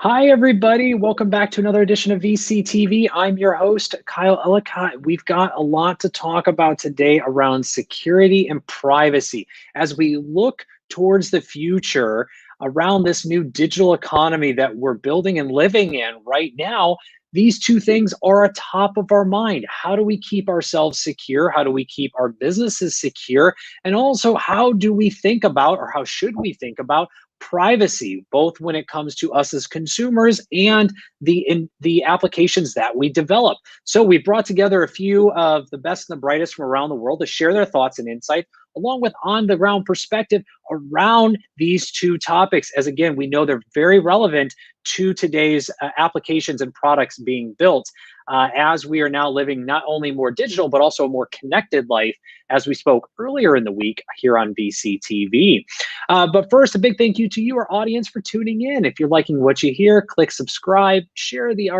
Hi, everybody. Welcome back to another edition of VCTV. I'm your host, Kyle Ellicott. We've got a lot to talk about today around security and privacy as we look towards the future around this new digital economy that we're building and living in right now. These two things are atop of our mind. How do we keep ourselves secure? How do we keep our businesses secure? And also, how do we think about, or how should we think about, privacy, both when it comes to us as consumers and the applications that we develop? So we brought together a few of the best and the brightest from around the world to share their thoughts and insight, along with on the ground perspective around these two topics. As again, we know they're very relevant to today's applications and products being built. As we are now living not only more digital, but also a more connected life, as we spoke earlier in the week here on VCTV. But first, a big thank you to you, our audience, for tuning in. If you're liking what you hear, click subscribe, share the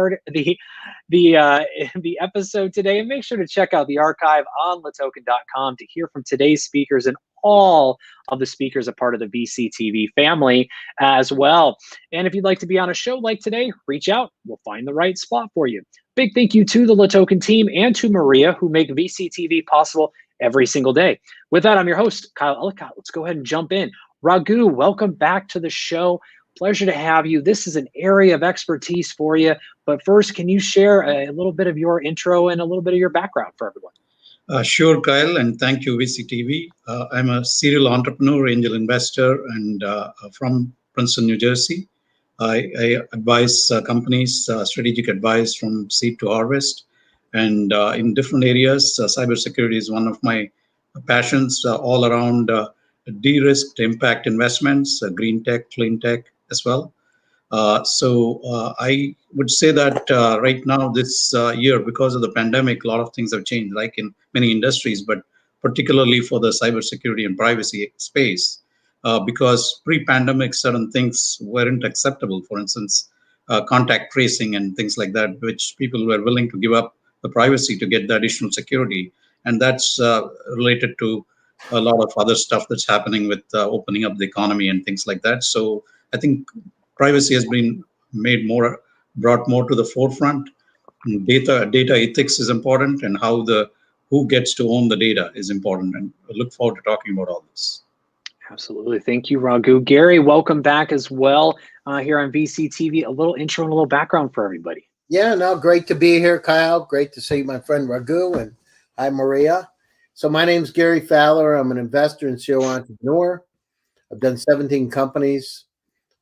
episode today, and make sure to check out the archive on latoken.com to hear from today's speakers and all of the speakers a part of the VCTV family as well. And if you'd like to be on a show like today, reach out. We'll find the right spot for you. Big thank you to the Latoken team and to Maria, who make VCTV possible every single day. With that, I'm your host, Kyle Ellicott. Let's go ahead and jump in. Raghu, welcome back to the show. Pleasure to have you. This is an area of expertise for you. But first, can you share a little bit of your intro and a little bit of your background for everyone? Sure, Kyle, and thank you, VCTV. I'm a serial entrepreneur, angel investor, and from Princeton, New Jersey. I advise companies, strategic advice from seed to harvest, and in different areas. Cybersecurity is one of my passions, all around de-risked impact investments, green tech, clean tech as well. So I would say that right now, this year, because of the pandemic, a lot of things have changed, like in many industries, but particularly for the cybersecurity and privacy space, because pre-pandemic, certain things weren't acceptable. For instance, contact tracing and things like that, which people were willing to give up the privacy to get the additional security. And that's related to a lot of other stuff that's happening with opening up the economy and things like that. So I think privacy has been brought more to the forefront. Data ethics is important, and who gets to own the data is important. And I look forward to talking about all this. Absolutely. Thank you, Raghu. Gary, welcome back as well here on VCTV. A little intro and a little background for everybody. Yeah, no, great to be here, Kyle. Great to see my friend Raghu, and hi, Maria. So my name's Gary Fowler. I'm an investor and serial entrepreneur. I've done 17 companies.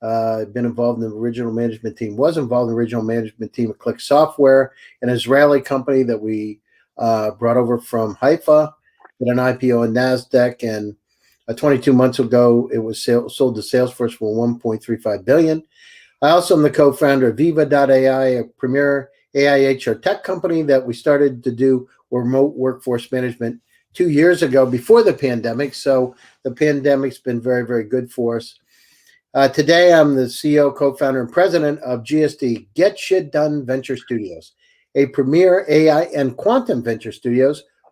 I've been involved in the original management team, was involved in the original management team at Click Software, an Israeli company that we brought over from Haifa, did an IPO on NASDAQ, and 22 months ago, it was sold to Salesforce for $1.35 billion. I also am the co-founder of Viva.ai, a premier AI HR tech company that we started to do remote workforce management 2 years ago before the pandemic. So the pandemic's been very, very good for us. Today, I'm the CEO, co-founder, and president of GSD Get Shit Done Venture Studios, a premier AI and quantum venture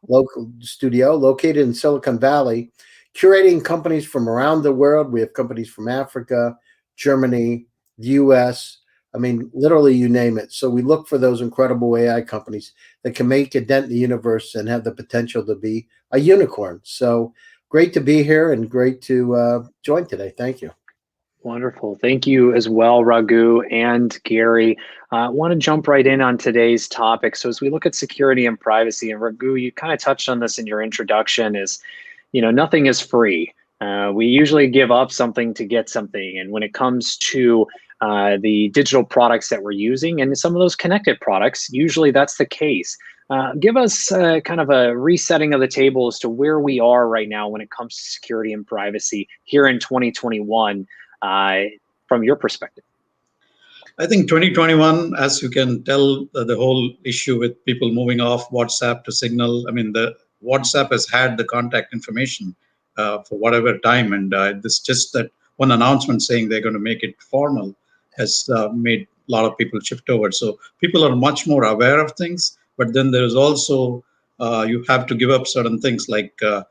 local studio located in Silicon Valley, curating companies from around the world. We have companies from Africa, Germany, the US, I mean, literally you name it. So we look for those incredible AI companies that can make a dent in the universe and have the potential to be a unicorn. So great to be here and great to join today. Thank you. Wonderful. Thank you as well, Raghu and Gary. I want to jump right in on today's topic. So as we look at security and privacy, and Raghu, you kind of touched on this in your introduction, is, nothing is free. We usually give up something to get something. And when it comes to the digital products that we're using and some of those connected products, usually that's the case. Give us kind of a resetting of the table as to where we are right now when it comes to security and privacy here in 2021. From your perspective? I think 2021, as you can tell, the whole issue with people moving off WhatsApp to Signal. I mean, the WhatsApp has had the contact information for whatever time, and this just that one announcement saying they're going to make it formal has made a lot of people shift over. So people are much more aware of things, but then there's also you have to give up certain things like to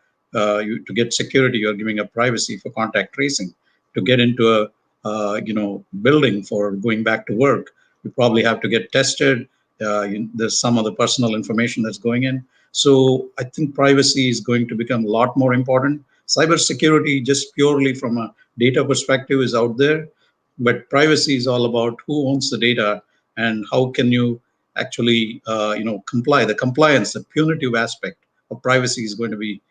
get security, you're giving up privacy for contact tracing. To get into building for going back to work. You probably have to get tested. There's some of the personal information that's going in. So I think privacy is going to become a lot more important. Cybersecurity, just purely from a data perspective, is out there, but privacy is all about who owns the data and how can you actually, comply. The compliance, the punitive aspect of privacy is going to be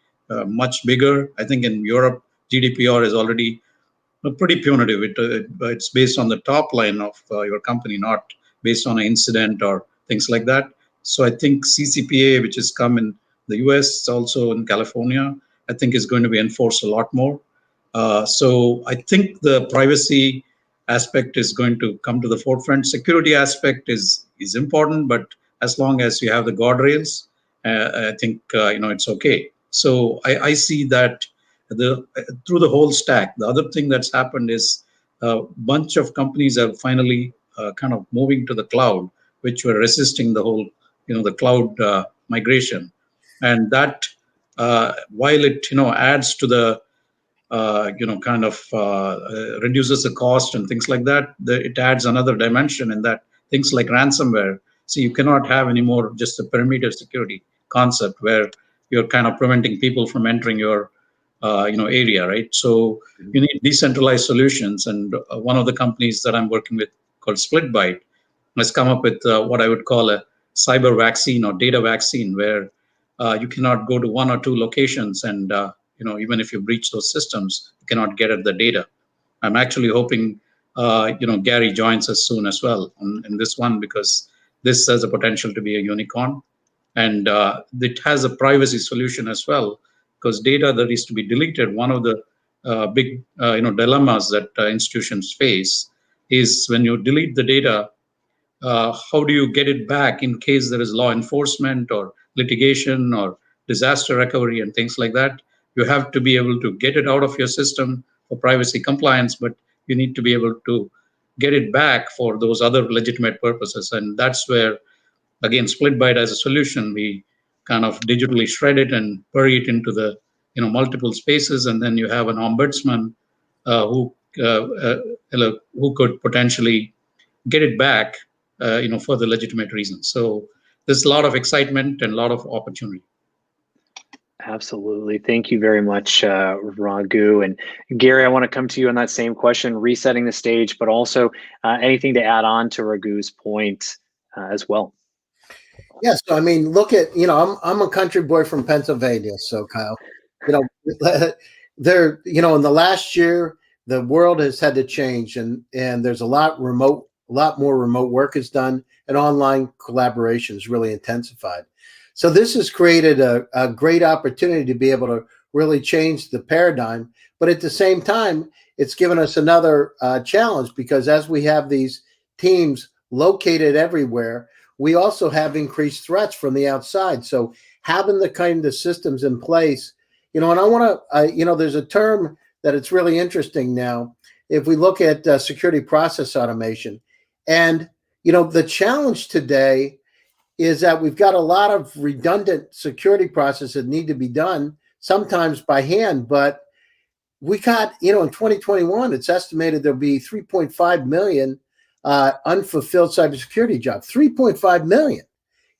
much bigger. I think in Europe, GDPR is already pretty punitive. It's based on the top line of your company, not based on an incident or things like that. So I think CCPA, which has come in the US, also in California, I think is going to be enforced a lot more. So I think the privacy aspect is going to come to the forefront. Security aspect is important, but as long as you have the guardrails, I think it's okay. So I see that through the whole stack. The other thing that's happened is a bunch of companies are finally kind of moving to the cloud, which were resisting the whole the cloud migration, and that while it adds to the reduces the cost and things like that, it adds another dimension in that things like ransomware. So you cannot have anymore just a perimeter security concept where you're kind of preventing people from entering your area, right? So you need decentralized solutions, and one of the companies that I'm working with called SplitByte has come up with what I would call a cyber vaccine or data vaccine, where you cannot go to one or two locations, and even if you breach those systems, you cannot get at the data. I'm actually hoping Gary joins us soon as well in this one, because this has a potential to be a unicorn, and it has a privacy solution as well, because data that is to be deleted, one of the big dilemmas that institutions face is when you delete the data, how do you get it back in case there is law enforcement or litigation or disaster recovery and things like that? You have to be able to get it out of your system for privacy compliance, but you need to be able to get it back for those other legitimate purposes. And that's where, again, SplitByte as a solution, we kind of digitally shred it and bury it into the multiple spaces, and then you have an ombudsman who could potentially get it back for the legitimate reasons. So there's a lot of excitement and a lot of opportunity. Absolutely. Thank you very much, Raghu. And Gary, I want to come to you on that same question, resetting the stage, but also anything to add on to Raghu's point as well. Yeah, so I mean, look at, I'm a country boy from Pennsylvania. So Kyle, there, in the last year, the world has had to change, and there's a lot more remote work is done, and online collaboration is really intensified. So this has created a great opportunity to be able to really change the paradigm. But at the same time, it's given us another challenge, because as we have these teams located everywhere, we also have increased threats from the outside. So having the kind of systems in place, and I want to, there's a term that it's really interesting now. If we look at security process automation, and, the challenge today is that we've got a lot of redundant security processes that need to be done, sometimes by hand, but we got, in 2021, it's estimated there'll be 3.5 million unfulfilled cybersecurity jobs. 3.5 million.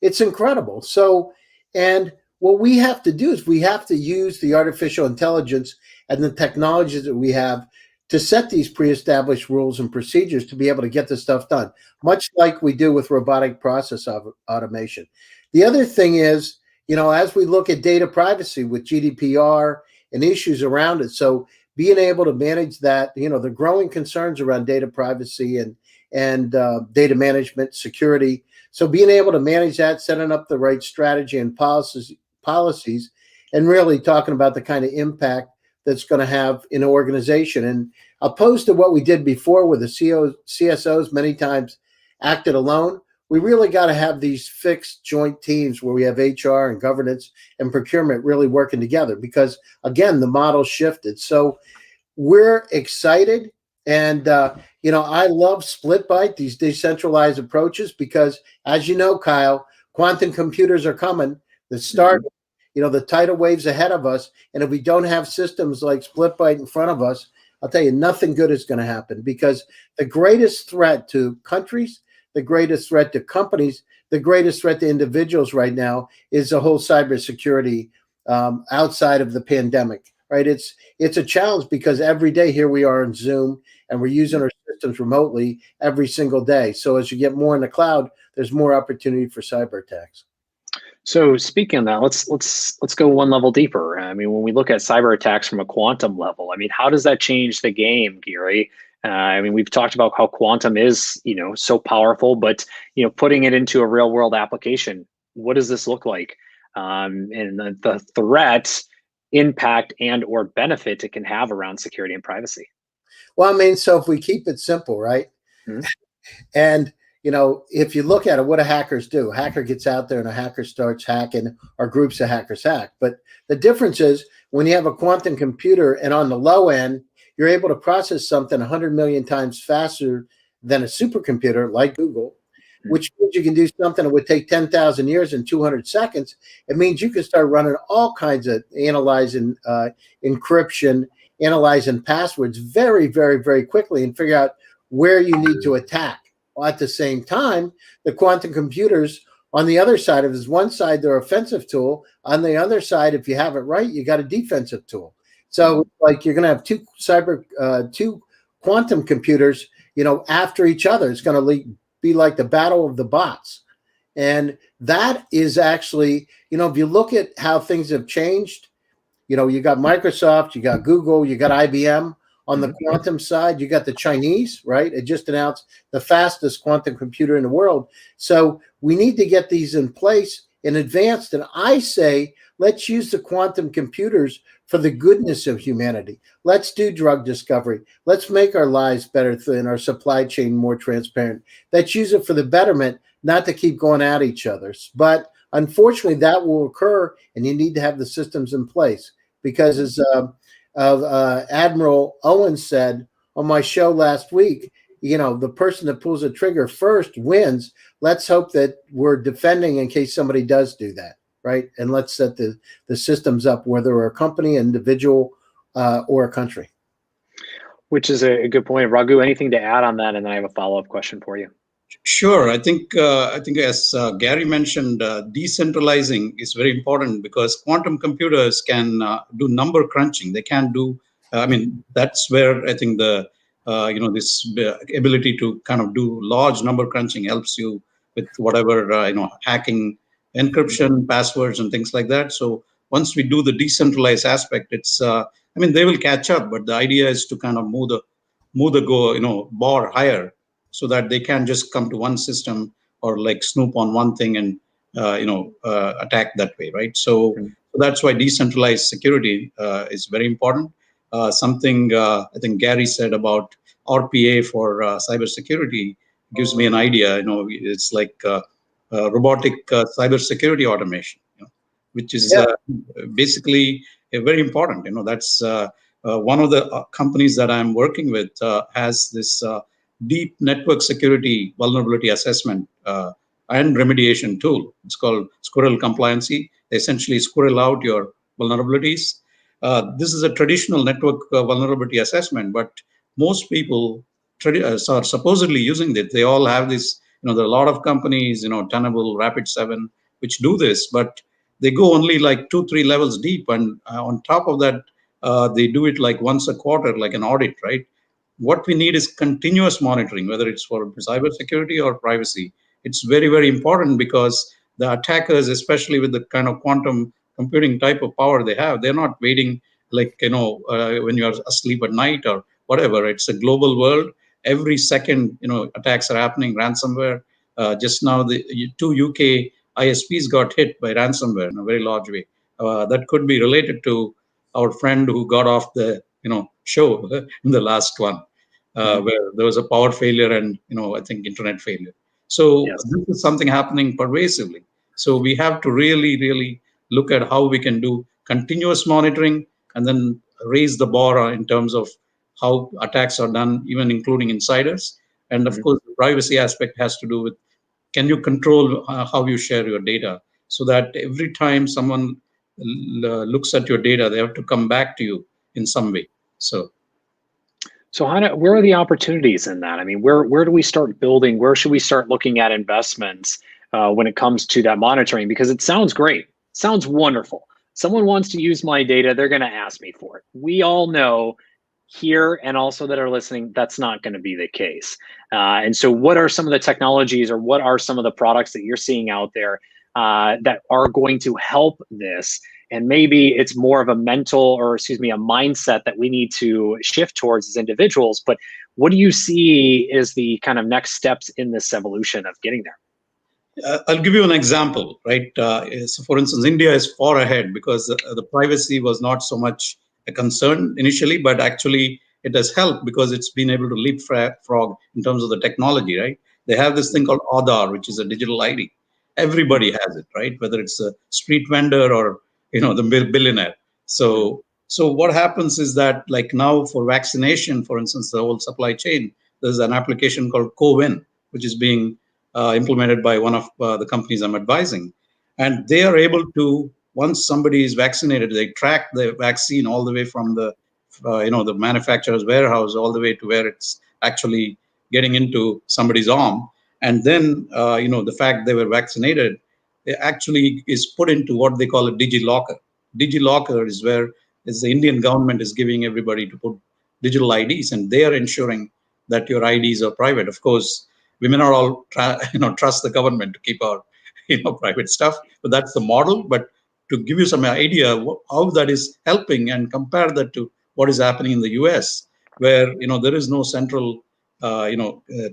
It's incredible. So, and what we have to do is we have to use the artificial intelligence and the technologies that we have to set these pre-established rules and procedures to be able to get this stuff done, much like we do with robotic process automation. The other thing is, as we look at data privacy with GDPR and issues around it, so being able to manage that, the growing concerns around data privacy and data management, security. So being able to manage that, setting up the right strategy and policies, and really talking about the kind of impact that's going to have in an organization. And opposed to what we did before, where the CSOs many times acted alone, we really got to have these fixed joint teams where we have HR and governance and procurement really working together, because again, the model shifted. So we're excited. And, I love SplitByte, these decentralized approaches, because as you know, Kyle, quantum computers are coming. The start, the tidal waves ahead of us. And if we don't have systems like SplitByte in front of us, I'll tell you, nothing good is going to happen, because the greatest threat to countries, the greatest threat to companies, the greatest threat to individuals right now is the whole cybersecurity outside of the pandemic, right? It's a challenge, because every day here we are in Zoom and we're using our systems remotely every single day. So as you get more in the cloud, there's more opportunity for cyber attacks. So speaking of that, let's go one level deeper. I mean, when we look at cyber attacks from a quantum level, I mean, how does that change the game, Gary? I mean, we've talked about how quantum is, so powerful, but putting it into a real world application, what does this look like? And the threat, impact, and or benefit it can have around security and privacy. Well, I mean, so if we keep it simple, right? Mm-hmm. And if you look at it, what do hackers do? A hacker gets out there and a hacker starts hacking, or groups of hackers hack. But the difference is, when you have a quantum computer and on the low end, you're able to process something 100 million times faster than a supercomputer like Google, which means you can do something that would take 10,000 years in 200 seconds. It means you can start running all kinds of analyzing encryption, analyzing passwords very, very, very quickly, and figure out where you need to attack. Well, at the same time, the quantum computers on the other side of this, one side, they're an offensive tool. On the other side, if you have it right, you got a defensive tool. So like you're going to have two quantum computers, after each other. It's going to be like the battle of the bots. And that is actually, if you look at how things have changed, you got Microsoft, you got Google, you got IBM. On the quantum side, you got the Chinese, right? It just announced the fastest quantum computer in the world. So we need to get these in place in advance. And I say, let's use the quantum computers for the goodness of humanity. Let's do drug discovery. Let's make our lives better and our supply chain more transparent. Let's use it for the betterment, not to keep going at each other. But unfortunately, that will occur, and you need to have the systems in place, because as Admiral Owen said on my show last week, the person that pulls the trigger first wins. Let's hope that we're defending in case somebody does do that, right? And let's set the systems up, whether we're a company, individual, or a country. Which is a good point. Raghu, anything to add on that? And then I have a follow-up question for you. Sure. I think as Gary mentioned, decentralizing is very important, because quantum computers can do number crunching. They can do. That's where I think the this ability to kind of do large number crunching helps you with whatever hacking, encryption, passwords, and things like that. So once we do the decentralized aspect, it's they will catch up, but the idea is to kind of move the bar higher, so that they can just come to one system or like snoop on one thing and attack that way, right? So that's why decentralized security is very important. Something I think Gary said about RPA for cybersecurity gives me an idea. It's like robotic cybersecurity automation, which is basically very important. That's one of the companies that I'm working with has this deep network security vulnerability assessment and remediation tool. It's called Squirrel Compliancy. They essentially squirrel out your vulnerabilities. This is a traditional network vulnerability assessment, but most people are supposedly using it. They all have this, there are a lot of companies, Tenable, Rapid7, which do this, but they go only like 2-3 levels deep. And on top of that, they do it like once a quarter, like an audit, right? What we need is continuous monitoring, whether it's for cybersecurity or privacy. It's very, very important, because the attackers, especially with the kind of quantum computing type of power they have, they're not waiting like, when you're asleep at night or whatever. It's a global world. Every second, attacks are happening, ransomware. Just now, the 2 UK ISPs got hit by ransomware in a very large way. That could be related to our friend who got off the show in the last one, where there was a power failure and I think internet failure. So this is something happening pervasively. So we have to really, really look at how we can do continuous monitoring, and then raise the bar in terms of how attacks are done, even including insiders. And of course, the privacy aspect has to do with, can you control how you share your data, so that every time someone looks at your data, they have to come back to you in some way. So So where are the opportunities in that? I mean, where do we start building? Where should we start looking at investments when it comes to that monitoring? Because it sounds great, sounds wonderful. Someone wants to use my data, they're going to ask me for it. We all know here and also that are listening, that's not going to be the case. And so what are some of the technologies or what are some of the products that you're seeing out there that are going to help this? And maybe it's more of a mental, or excuse me, a mindset that we need to shift towards as individuals. But what do you see is the kind of next steps in this evolution of getting there? I'll give you an example, right? So for instance, India is far ahead because the privacy was not so much a concern initially, but actually it has helped because it's been able to leapfrog in terms of the technology, right? They have this thing called Aadhaar, which is a digital ID. Everybody has it, right? Whether it's a street vendor or the billionaire. So what happens is that, like now for vaccination, for instance, the whole supply chain, there's an application called CoWIN, which is being implemented by one of the companies I'm advising. And they are able to, once somebody is vaccinated, they track the vaccine all the way from the the manufacturer's warehouse all the way to where it's actually getting into somebody's arm. And then the fact they were vaccinated, it actually is put into what they call a DigiLocker. DigiLocker is where the Indian government is giving everybody to put digital IDs, and they are ensuring that your IDs are private. Of course, we may not all trust the government to keep our private stuff, but that's the model. But to give you some idea how that is helping and compare that to what is happening in the US, where there is no central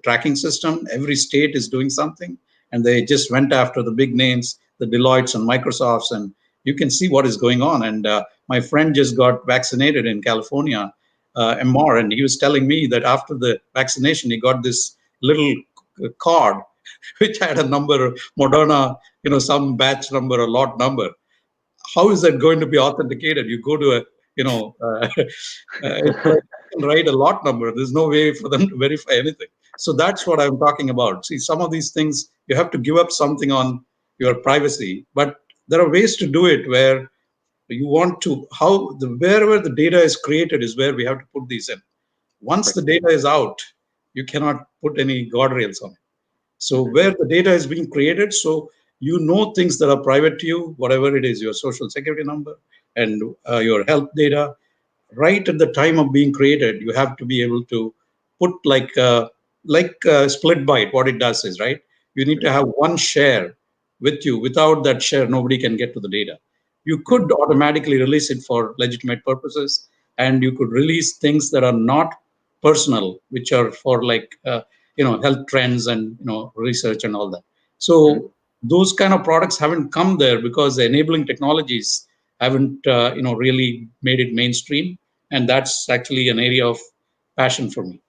tracking system. Every state is doing something, and they just went after the big names, the Deloittes and Microsofts, and you can see what is going on. And my friend just got vaccinated in California, MR, and he was telling me that after the vaccination, he got this little card which had a number, Moderna, some batch number or lot number. How is that going to be authenticated? You go to write a lot number. There's no way for them to verify anything. So that's what I'm talking about. See, some of these things, you have to give up something on your privacy, but there are ways to do it where you want to, wherever the data is created is where we have to put these in. Once the data is out, you cannot put any guardrails on it. So where the data is being created, so things that are private to you, whatever it is, your social security number and your health data, right at the time of being created, you have to be able to put like split byte. What it does is, right, you need to have one share with you. Without that share, nobody can get to the data. You could automatically release it for legitimate purposes, and you could release things that are not personal, which are for health trends and research and all that. So those kind of products haven't come there because the enabling technologies haven't really made it mainstream, and that's actually an area of passion for me.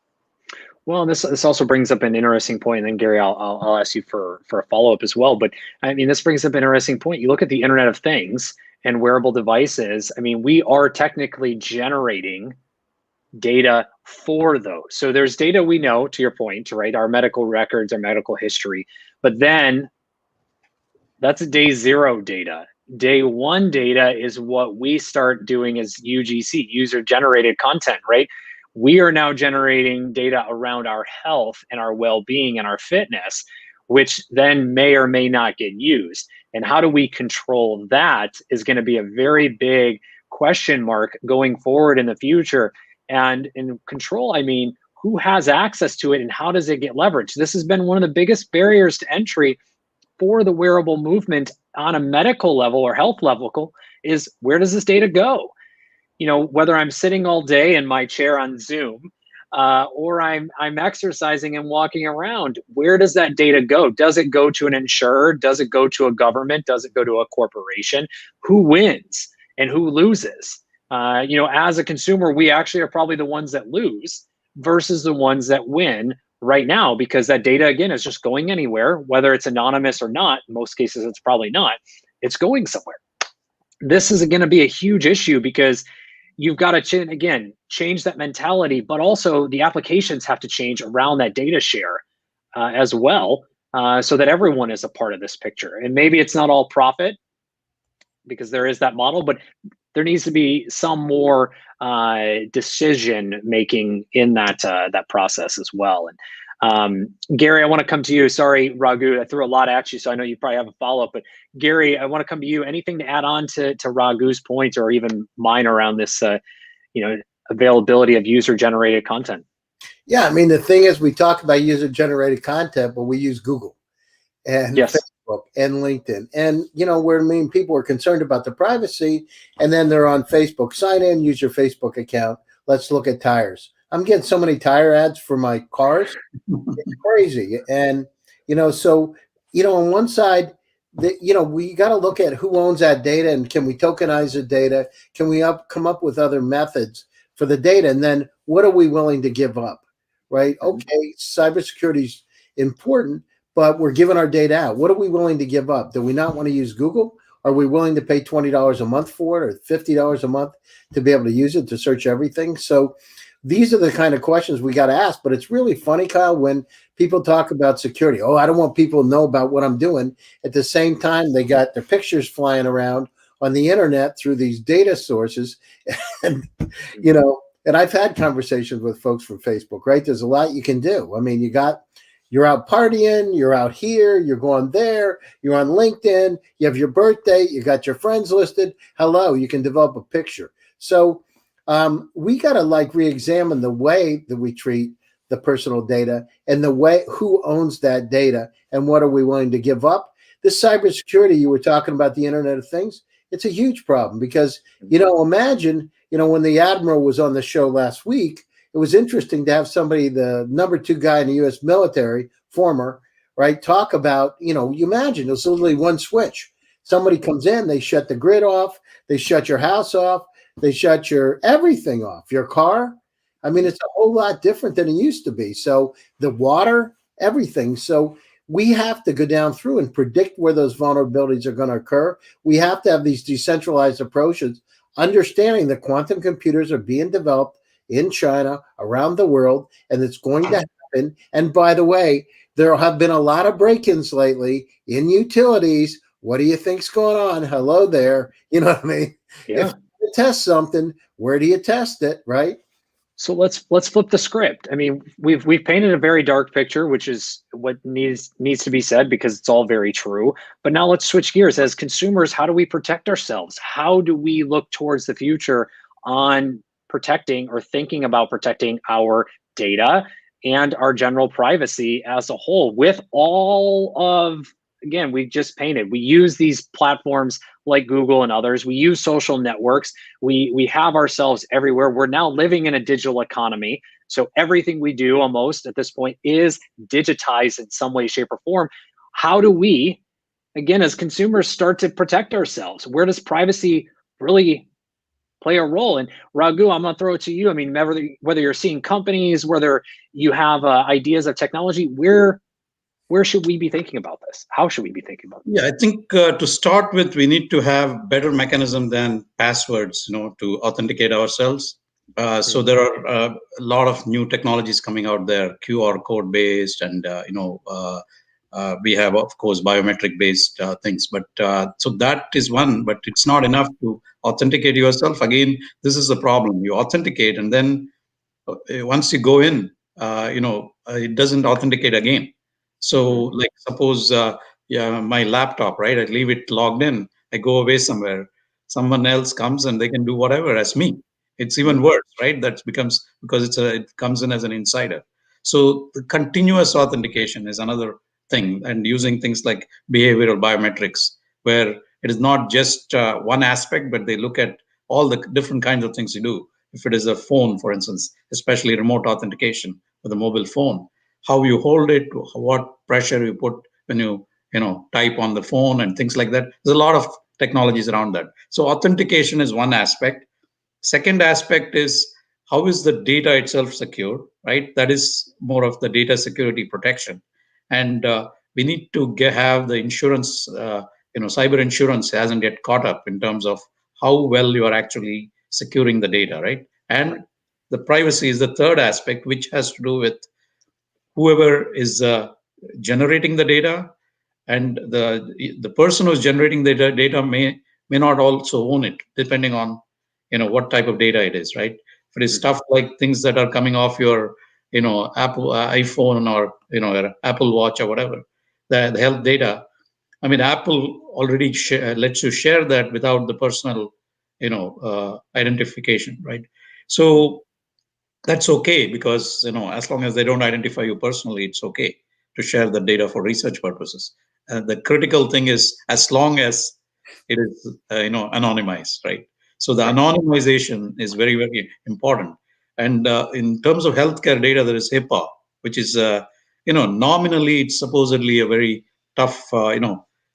Well, this also brings up an interesting point, and then Gary, I'll ask you for a follow-up as well. But I mean, this brings up an interesting point. You look at the Internet of Things and wearable devices. I mean, we are technically generating data for those. So there's data we know, to your point, right? Our medical records, our medical history, but then that's day zero data. Day one data is what we start doing as UGC, user-generated content, right? We are now generating data around our health and our well-being and our fitness, which then may or may not get used. And how do we control that is going to be a very big question mark going forward in the future. And in control, I mean, who has access to it and how does it get leveraged? This has been one of the biggest barriers to entry for the wearable movement on a medical level or health level is, where does this data go? Whether I'm sitting all day in my chair on Zoom or I'm exercising and walking around, where does that data go? Does it go to an insurer? Does it go to a government? Does it go to a corporation? Who wins and who loses? As a consumer, we actually are probably the ones that lose versus the ones that win right now, because that data, again, is just going anywhere, whether it's anonymous or not. In most cases, it's probably not. It's going somewhere. This is going to be a huge issue because you've got to, change that mentality, but also the applications have to change around that data share as well, so that everyone is a part of this picture. And maybe it's not all profit, because there is that model, but there needs to be some more decision making in that process as well. And Gary, I want to come to you. Sorry, Raghu, I threw a lot at you, so I know you probably have a follow-up. But Gary, I want to come to you. Anything to add on to Raghu's points, or even mine around this, availability of user-generated content? Yeah, I mean, the thing is, we talk about user-generated content, but we use Google and Yes. Facebook and LinkedIn. And, where people are concerned about the privacy, and then they're on Facebook. Sign in, use your Facebook account. Let's look at tires. I'm getting so many tire ads for my cars. It's crazy. And, so, on one side, we got to look at who owns that data, and can we tokenize the data? Can we come up with other methods for the data? And then what are we willing to give up, right? Okay, cybersecurity is important, but we're giving our data out. What are we willing to give up? Do we not want to use Google? Are we willing to pay $20 a month for it, or $50 a month to be able to use it to search everything? So these are the kind of questions we got to ask. But it's really funny, Kyle, when people talk about security. Oh, I don't want people to know about what I'm doing. At the same time, they got their pictures flying around on the internet through these data sources. And, and I've had conversations with folks from Facebook, right? There's a lot you can do. I mean, you're out partying, you're out here, you're going there, you're on LinkedIn, you have your birthday, you got your friends listed. Hello, you can develop a picture. So we got to re-examine the way that we treat the personal data, and the way who owns that data, and what are we willing to give up. This cybersecurity, you were talking about the Internet of Things, it's a huge problem because, imagine, when the Admiral was on the show last week, it was interesting to have somebody, the number 2 guy in the U.S. military, former, right, talk about, you imagine it was literally one switch. Somebody comes in, they shut the grid off, they shut your house off, they shut your everything off, your car. I mean, it's a whole lot different than it used to be. So the water, everything. So we have to go down through and predict where those vulnerabilities are going to occur. We have to have these decentralized approaches, understanding that quantum computers are being developed in China, around the world, and it's going to happen. And by the way, there have been a lot of break-ins lately in utilities. What do you think's going on? Hello there. You know what I mean? Yeah. If you test something, where do you test it, right? So let's flip the script. I mean, we've painted a very dark picture, which is what needs to be said, because it's all very true. But now let's switch gears. As consumers, how do we protect ourselves? How do we look towards the future on protecting, or thinking about protecting, our data and our general privacy as a whole, with all of, again, we've just painted. We use these platforms like Google and others. We use social networks. We have ourselves everywhere. We're now living in a digital economy. So everything we do almost at this point is digitized in some way, shape, or form. How do we, again, as consumers, start to protect ourselves? Where does privacy really play a role? And Raghu, I'm going to throw it to you. I mean, whether you're seeing companies, whether you have ideas of technology, where should we be thinking about this? How should we be thinking about this? Yeah, I think to start with, we need to have better mechanism than passwords, to authenticate ourselves. So there are a lot of new technologies coming out there, QR code based, and we have, of course, biometric based things. But so that is one, but it's not enough to authenticate yourself. Again, this is the problem. You authenticate, and then once you go in, it doesn't authenticate again. So, like, suppose, my laptop, right? I leave it logged in. I go away somewhere. Someone else comes and they can do whatever as me. It's even worse, right? That becomes, because it comes in as an insider. So, the continuous authentication is another thing, and using things like behavioral biometrics, where it is not just one aspect, but they look at all the different kinds of things you do. If it is a phone, for instance, especially remote authentication with a mobile phone, how you hold it, what pressure you put when you type on the phone, and things like that. There's a lot of technologies around that. So authentication is one aspect. Second aspect is, how is the data itself secure, right? That is more of the data security protection. And we need to have the insurance, cyber insurance hasn't yet caught up in terms of how well you are actually securing the data, right? And the privacy is the third aspect, which has to do with whoever is generating the data, and the person who's generating the data may may not also own it, depending on what type of data it is, right? If it is stuff like things that are coming off your Apple iPhone or your Apple Watch or whatever, the health data. I mean, Apple already lets you share that without the personal identification, right? So that's okay, because as long as they don't identify you personally, it's okay to share the data for research purposes. The critical thing is, as long as it is anonymized, right? So the anonymization is very, very important. And in terms of healthcare data, there is HIPAA, which is nominally it's supposedly a very tough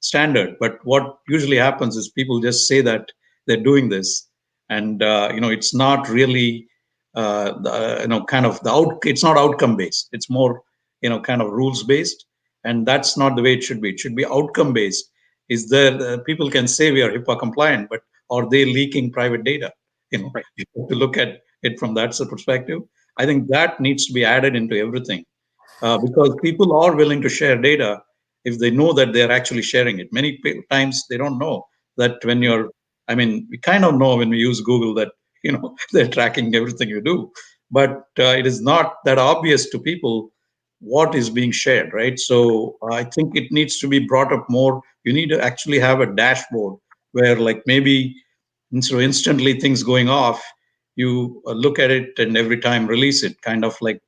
standard, but what usually happens is people just say that they're doing this, and it's not really kind of it's not outcome based. It's more kind of rules based, and that's not the way it should be. It should be outcome based. Is there people can say we are HIPAA compliant, but are they leaking private data? Right. You have to look at it from that perspective. I think that needs to be added into everything, because people are willing to share data if they know that they're actually sharing it. Many times they don't know that when you're, I mean, we kind of know when we use Google that, they're tracking everything you do, but it is not that obvious to people what is being shared, right? So I think it needs to be brought up more. You need to actually have a dashboard where, like, maybe instead of instantly things going off, you look at it and every time release it, kind of like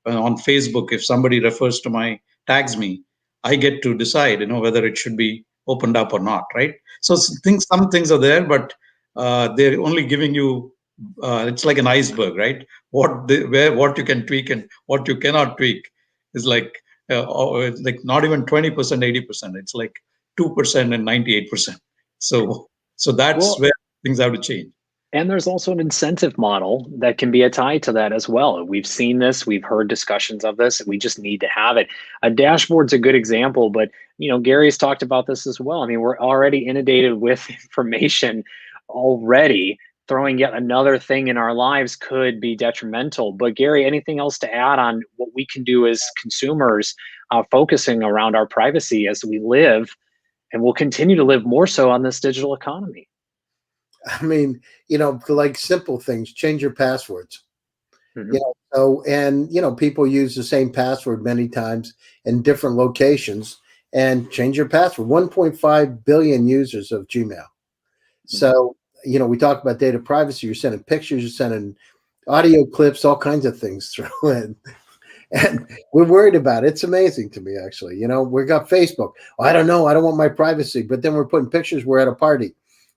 on Facebook, if somebody refers to tags me, I get to decide, whether it should be opened up or not, right? So some things are there, but they're only giving you, it's like an iceberg, right? What you can tweak and what you cannot tweak is like, it's like not even 20%, 80%. It's like 2% and 98%. So that's where things have to change. And there's also an incentive model that can be tied to that as well. We've seen this, we've heard discussions of this, we just need to have it. A dashboard's a good example, but Gary's talked about this as well. I mean, we're already inundated with information already. Throwing yet another thing in our lives could be detrimental. But Gary, anything else to add on what we can do as consumers, focusing around our privacy as we live, and we'll continue to live more so on this digital economy? I mean, like simple things, change your passwords. Mm-hmm. And people use the same password many times in different locations, and change your password. 1.5 billion users of Gmail. Mm-hmm. So, we talk about data privacy. You're sending pictures, you're sending audio clips, all kinds of things through it. And we're worried about it. It's amazing to me, actually. We got Facebook. Oh, I don't know. I don't want my privacy. But then we're putting pictures. We're at a party,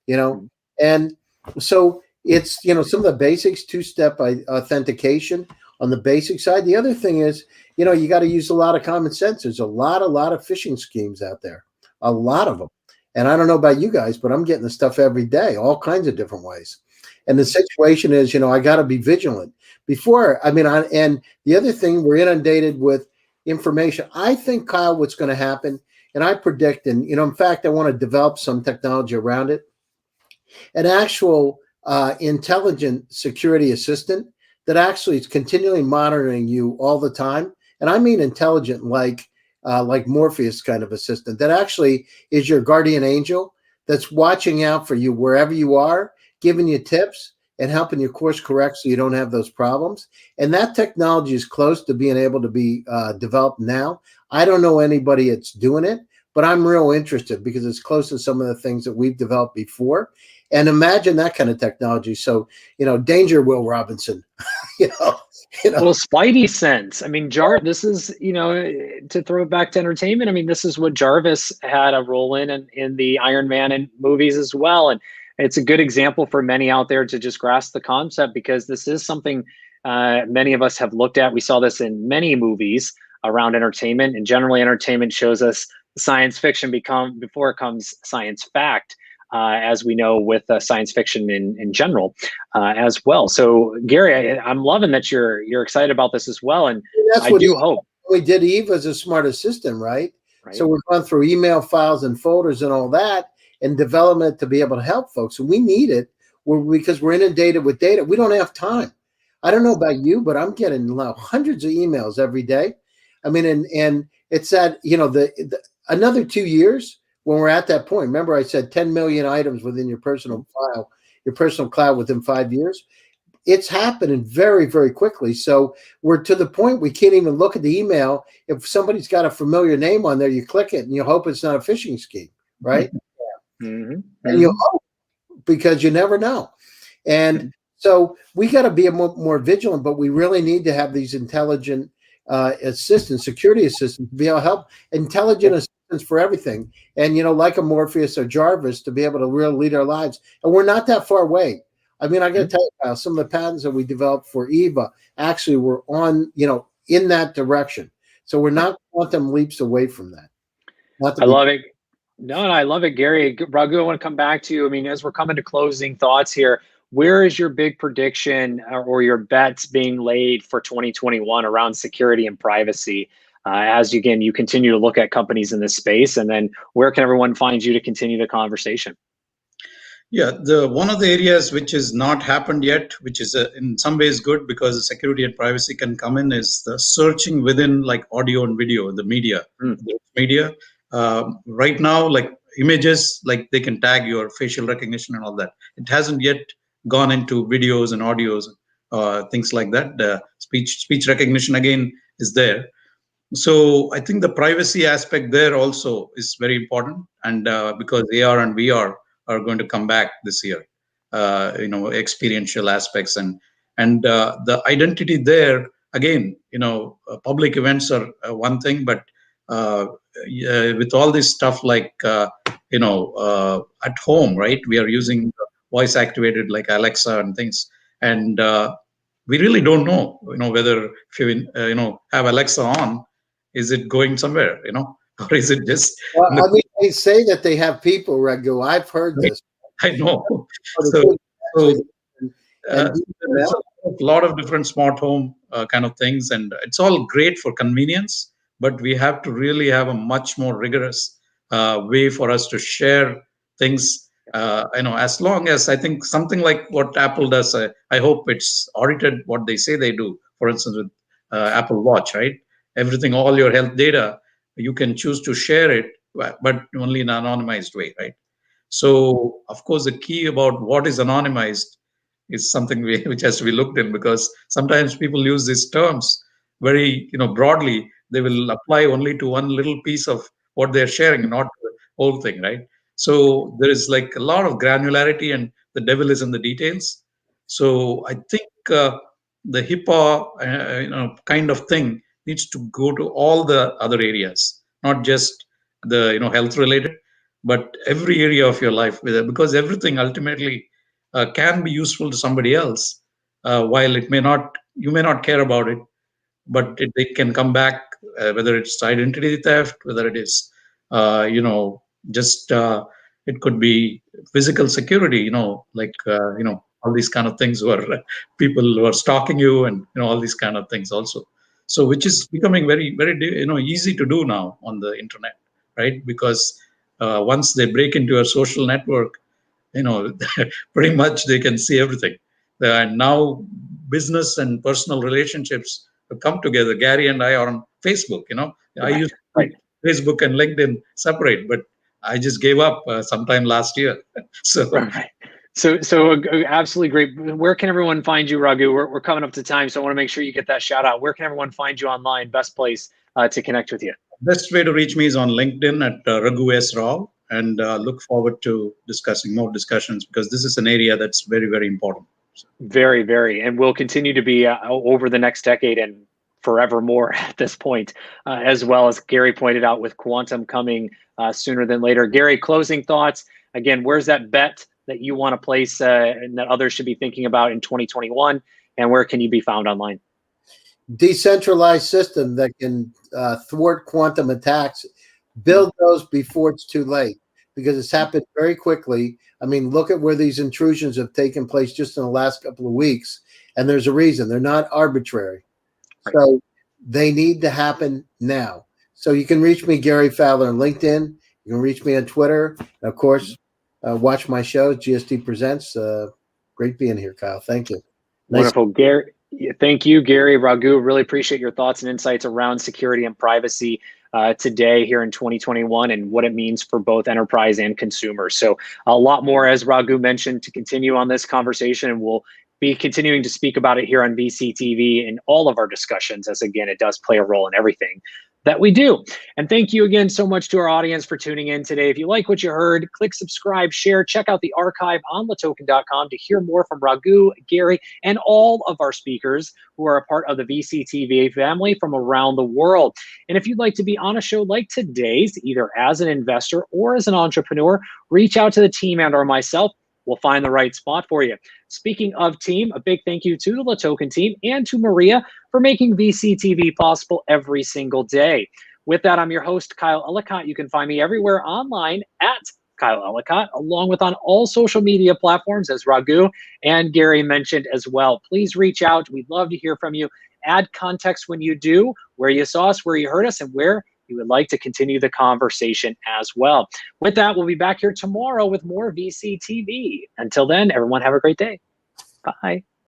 Mm-hmm. And so it's, some of the basics, two-step authentication on the basic side. The other thing is, you got to use a lot of common sense. There's a lot of phishing schemes out there, a lot of them. And I don't know about you guys, but I'm getting the stuff every day, all kinds of different ways. And the situation is, I got to be vigilant and the other thing, we're inundated with information. I think, Kyle, what's going to happen, and I predict, and, in fact, I want to develop some technology around it, an actual intelligent security assistant that actually is continually monitoring you all the time. And I mean intelligent, like Morpheus kind of assistant that actually is your guardian angel that's watching out for you wherever you are, giving you tips and helping you course correct so you don't have those problems. And that technology is close to being able to be developed now. I don't know anybody that's doing it, but I'm real interested because it's close to some of the things that we've developed before. And imagine that kind of technology. So, danger, Will Robinson. Well, Spidey sense. I mean, this is, to throw it back to entertainment. I mean, this is what Jarvis had a role in the Iron Man and movies as well. And it's a good example for many out there to just grasp the concept, because this is something many of us have looked at. We saw this in many movies around entertainment, and generally entertainment shows us science fiction before it comes science fact. As we know with science fiction in general as well. So Gary, I'm loving that you're excited about this as well. And that's I do hope. We did Eve as a smart assistant, right? So we're going through email files and folders and all that and development to be able to help folks. And we need it because we're inundated with data. We don't have time. I don't know about you, but I'm getting hundreds of emails every day. I mean, and it's that, another 2 years, when we're at that point, remember I said 10 million items within your personal file, your personal cloud within 5 years. It's happening very, very quickly. So we're to the point we can't even look at the email. If somebody's got a familiar name on there, you click it and you hope it's not a phishing scheme, right? Mm-hmm. And you hope, because you never know. And so we got to be more vigilant, but we really need to have these intelligent assistants, security assistants, to be able to help, intelligent assistants for everything. And, like a Morpheus or Jarvis, to be able to really lead our lives. And we're not that far away. I mean, I got to tell you, Kyle, some of the patents that we developed for EVA actually were on, in that direction. So we're not quantum leaps away from that. I love it. No, and I love it, Gary. Raghu, I want to come back to you. I mean, as we're coming to closing thoughts here, where is your big prediction or your bets being laid for 2021 around security and privacy? As you continue to look at companies in this space, and then where can everyone find you to continue the conversation? Yeah, one of the areas which has not happened yet, which is in some ways good because the security and privacy can come in, is the searching within like audio and video, the media. Right now, like images, like they can tag your facial recognition and all that. It hasn't yet gone into videos and audios, things like that. Speech recognition again is there. So I think the privacy aspect there also is very important, and because AR and VR are going to come back this year, experiential aspects and the identity there again. Public events are one thing, but with all this stuff like at home, right? We are using voice activated like Alexa and things, and we really don't know, whether if you have Alexa on, is it going somewhere, or is it just? Well, I mean, they say that they have people, Raghu. I've heard this. I know. So there's a lot of different smart home kind of things, and it's all great for convenience, but we have to really have a much more rigorous way for us to share things. As long as I think something like what Apple does, I hope it's audited what they say they do. For instance, with Apple Watch, right? Everything, all your health data, you can choose to share it, but only in an anonymized way, right? So, of course, the key about what is anonymized is something which has to be looked in, because sometimes people use these terms very, broadly. They will apply only to one little piece of what they're sharing, not the whole thing, right? So there is like a lot of granularity, and the devil is in the details. So I think the HIPAA, kind of thing needs to go to all the other areas, not just the, health related, but every area of your life, because everything ultimately can be useful to somebody else, while you may not care about it, but they can come back, whether it's identity theft, whether it is, just it could be physical security, like all these kind of things, where people who are stalking you, and all these kind of things also. So which is becoming very, very easy to do now on the internet, right? Because once they break into your social network, pretty much they can see everything. And now business and personal relationships have come together. Gary and I are on Facebook. I used to keep Facebook and LinkedIn separate, but I just gave up sometime last year. So. Right. So absolutely great. Where can everyone find you, Raghu? We're coming up to time, so I want to make sure you get that shout out. Where can everyone find you online? Best place to connect with you. Best way to reach me is on LinkedIn at Raghu S. Rao, and look forward to discussing more discussions, because this is an area that's very, very important. So. Very, very, and will continue to be over the next decade and forevermore at this point, as well as Gary pointed out, with quantum coming sooner than later. Gary, closing thoughts. Again, where's that bet that you want to place and that others should be thinking about in 2021, and where can you be found online? Decentralized system that can thwart quantum attacks. Build those before it's too late, because it's happened very quickly. I mean, look at where these intrusions have taken place just in the last couple of weeks, and there's a reason. They're not arbitrary. Right. So they need to happen now. So you can reach me, Gary Fowler, on LinkedIn. You can reach me on Twitter. And of course, watch my show, GSD Presents. Great being here, Kyle. Thank you. Wonderful, Gary. Thank you, Gary. Raghu, really appreciate your thoughts and insights around security and privacy. today here in 2021 and what it means for both enterprise and consumers. So a lot more, as Raghu mentioned, to continue on this conversation, and we'll be continuing to speak about it here on VCTV in all of our discussions, as again, it does play a role in everything that we do. And thank you again so much to our audience for tuning in today. If you like what you heard, click subscribe, share, check out the archive on latoken.com to hear more from Raghu, Gary, and all of our speakers who are a part of the VCTV family from around the world. And if you'd like to be on a show like today's, either as an investor or as an entrepreneur, reach out to the team and or myself. We'll find the right spot for you. Speaking of team, a big thank you to the LaToken team and to Maria for making VCTV possible every single day. With that, I'm your host, Kyle Ellicott. You can find me everywhere online at Kyle Ellicott, along with on all social media platforms, as Raghu and Gary mentioned as well. Please reach out. We'd love to hear from you. Add context when you do, where you saw us, where you heard us, and where you would like to continue the conversation as well. With that, we'll be back here tomorrow with more VCTV. Until then, everyone have a great day. Bye.